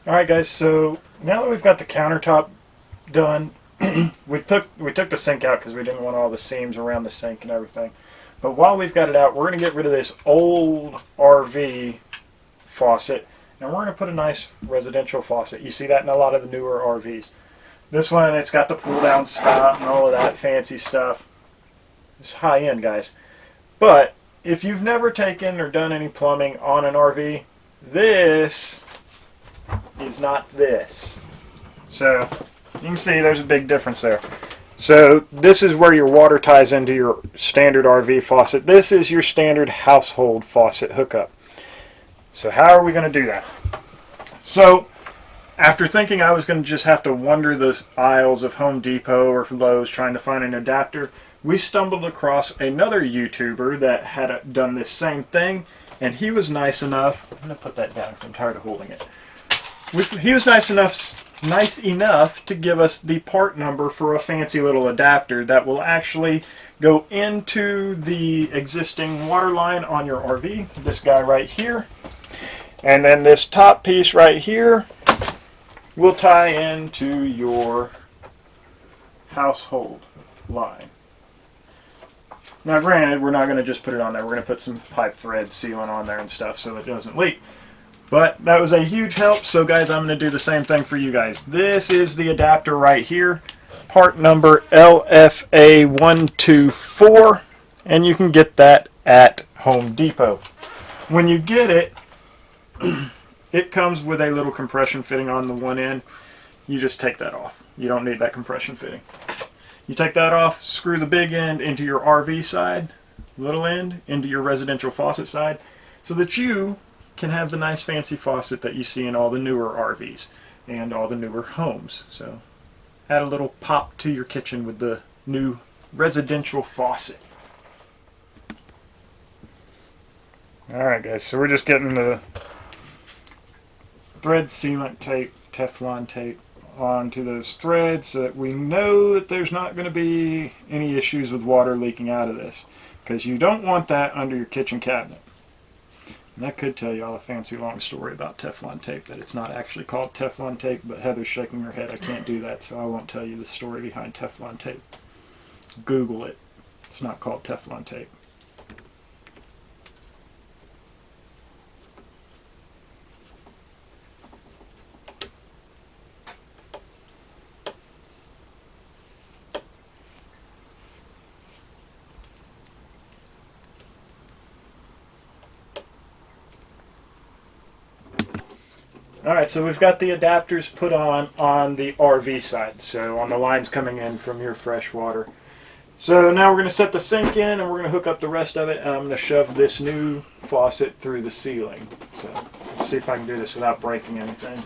Alright guys, so now that we've got the countertop done, we took the sink out because we didn't want all the seams around the sink and everything. But while we've got it out, we're going to get rid of this old RV faucet, and we're going to put a nice residential faucet. You see that in a lot of the newer RVs. This one, it's got the pull down spout and all of that fancy stuff. It's high end, guys. But if you've never taken or done any plumbing on an RV, this is not this. So you can see there's a big difference there. So this is where your water ties into your standard RV faucet. This is your standard household faucet hookup. So how are we going to do that? So after thinking I was going to just have to wander the aisles of Home Depot or Lowe's trying to find an adapter, we stumbled across another YouTuber that had done this same thing, and he was nice enough. I'm going to put that down because I'm tired of holding it. He was nice enough to give us the part number for a fancy little adapter that will actually go into the existing water line on your RV. This guy right here. And then this top piece right here will tie into your household line. Now granted, we're not going to just put it on there. We're going to put some pipe thread sealant on there and stuff so it doesn't leak. But that was a huge help, so guys, I'm going to do the same thing for you guys. This is the adapter right here, part number LFA124, and you can get that at Home Depot. When you get it, it comes with a little compression fitting on the one end. You just take that off. You don't need that compression fitting. You take that off, screw the big end into your RV side, little end into your residential faucet side, so that you can have the nice fancy faucet that you see in all the newer RVs and all the newer homes. So add a little pop to your kitchen with the new residential faucet. Alright guys, so we're just getting the thread sealant tape, Teflon tape onto those threads so that we know that there's not going to be any issues with water leaking out of this, because you don't want that under your kitchen cabinet. And that could tell you all a fancy long story about Teflon tape, that it's not actually called Teflon tape, but Heather's shaking her head. I can't do that, so I won't tell you the story behind Teflon tape. Google it. It's not called Teflon tape. Alright, so we've got the adapters put on the RV side, so on the lines coming in from your fresh water. So now we're going to set the sink in and we're going to hook up the rest of it, and I'm going to shove this new faucet through the ceiling. So let's see if I can do this without breaking anything.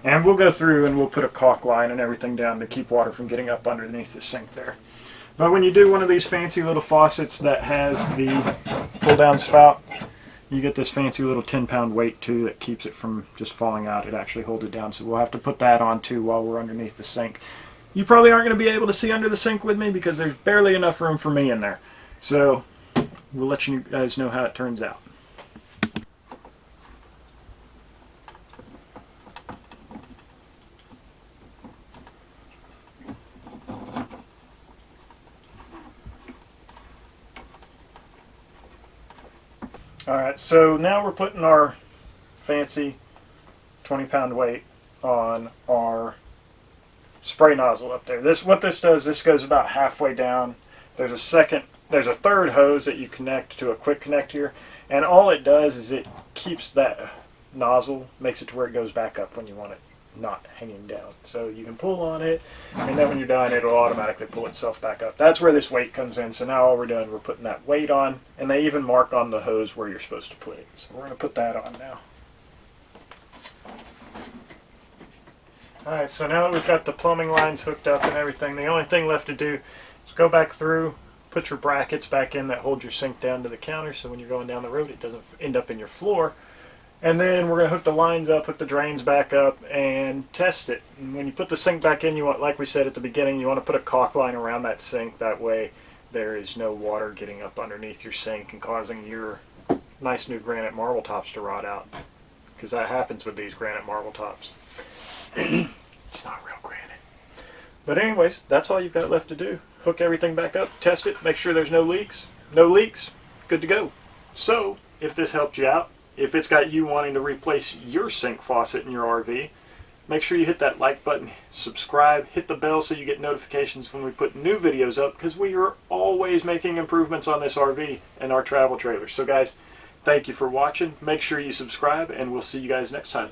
And we'll go through and we'll put a caulk line and everything down to keep water from getting up underneath the sink there. But when you do one of these fancy little faucets that has the pull down spout, you get this fancy little 10-pound weight too that keeps it from just falling out. It actually holds it down, so we'll have to put that on too while we're underneath the sink. You probably aren't going to be able to see under the sink with me because there's barely enough room for me in there. So we'll let you guys know how it turns out. Alright, so now we're putting our fancy 20-pound weight on our spray nozzle up there. What this does, this goes about halfway down. There's a third hose that you connect to a quick connect here, and all it does is it keeps that nozzle, makes it to where it goes back up when you want it not hanging down. So you can pull on it, and then when you're done, it'll automatically pull itself back up. That's where this weight comes in. So now all we're doing, we're putting that weight on, and they even mark on the hose where you're supposed to put it. So we're going to put that on now. Alright, so now that we've got the plumbing lines hooked up and everything, the only thing left to do is go back through, put your brackets back in that hold your sink down to the counter, so when you're going down the road it doesn't end up in your floor. And then we're going to hook the lines up, hook the drains back up, and test it. And when you put the sink back in, you want, like we said at the beginning, you want to put a caulk line around that sink. That way there is no water getting up underneath your sink and causing your nice new granite marble tops to rot out. Because that happens with these granite marble tops. It's not real granite. But anyways, that's all you've got left to do. Hook everything back up, test it, make sure there's no leaks. No leaks, good to go. So, if this helped you out, if it's got you wanting to replace your sink faucet in your RV, make sure you hit that like button, subscribe, hit the bell so you get notifications when we put new videos up, because we are always making improvements on this RV and our travel trailers. So guys, thank you for watching. Make sure you subscribe, and we'll see you guys next time.